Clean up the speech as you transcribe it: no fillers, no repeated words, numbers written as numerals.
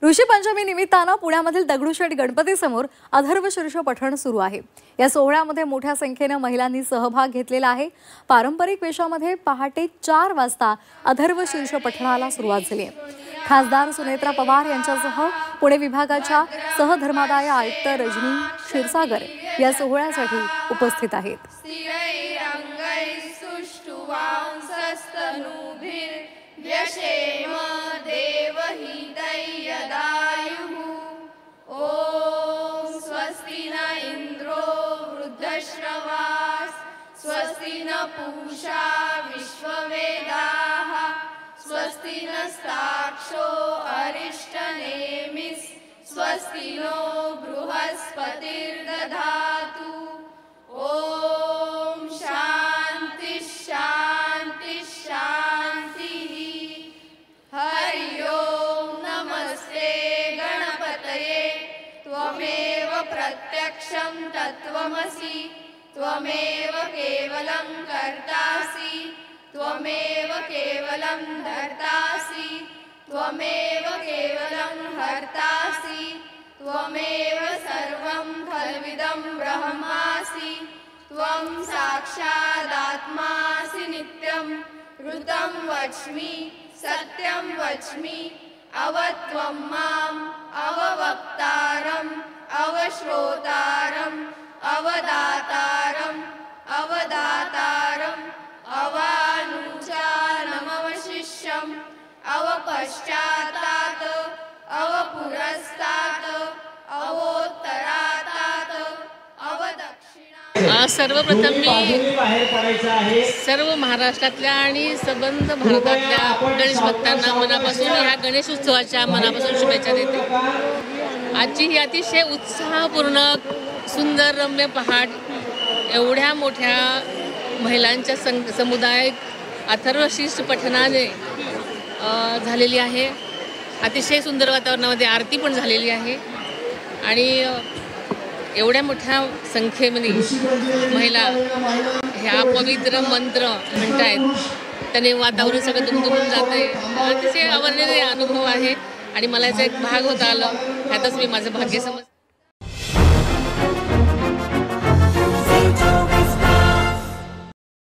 ऋषी पंचमी निमित्तानं पुण्यामधील दगडूशेठ गणपती समोर अथर्वशीर्ष पठण सुरू आहे। या सोहळ्यामध्ये मोठ्या संख्येने महिलांनी सहभाग घेतलेला आहे। पारंपरिक वेशामध्ये पहाटे 4 वाजता अथर्वशीर्ष पठणाला सुरुवात झाली आहे। खासदार सुनेत्रा पवार यांच्यासह पुणे विभागाच्या सहधर्मादाय आयुक्त रजनी क्षीरसागर या सोहळ्यासाठी उपस्थित आहेत। स्वस्ति न पूषा विश्ववेदाः स्वस्ति नस्ताक्षो अरिष्टनेमिः स्वस्ति नो बृहस्पतिर्दधातु। ओम शांति शांति शांतिः। हरि ओम नमस्ते गणपतये त्वमेव प्रत्यक्षं तत्त्वमसि त्वमेव केवलं कर्तासि त्वमेव केवलं धर्तासि त्वमेव केवलं हर्तासि त्वमेव सर्वं खल्विदं ब्रह्मासि त्वं साक्षादात्मासि नित्यं ऋतं वच्मि सत्यं वच्मि अवत्वं माम् अववक्तारम् अवश्रोतारम् अवदातारम् अवदातारम् अवानुचानमवशिष्यम् अवपश्चातात् अवपुरस्तात् अवोत्तरातात् अवदक्षिणा। सर्वप्रथम मी सर्व महाराष्ट्रातल्या आणि संबंध भारतातल्या गणेश भक्तांना मनापासून ह्या गणेश उत्सवाच्या मनापासून शुभेच्छा देते। आजची ही अतिशय उत्साहपूर्ण सुंदर रम्य पहाट एवढ्या मोठ्या महिलांच्या समुदाय अथर्वशीर्ष पठणाने झालेली आहे। अतिशय सुंदर वातावरणामध्ये आरती पण झालेली आहे आणि एवढ्या मोठ्या संख्येमध्ये महिला ह्या पवित्र मंत्र म्हणतायत त्याने वातावरण सगळं दुमदुमून जात आहे। अतिशय अवर्णनीय अनुभव आहे आणि मला याचा एक भाग होता आला ह्यातच मी माझं भाग्य समजते।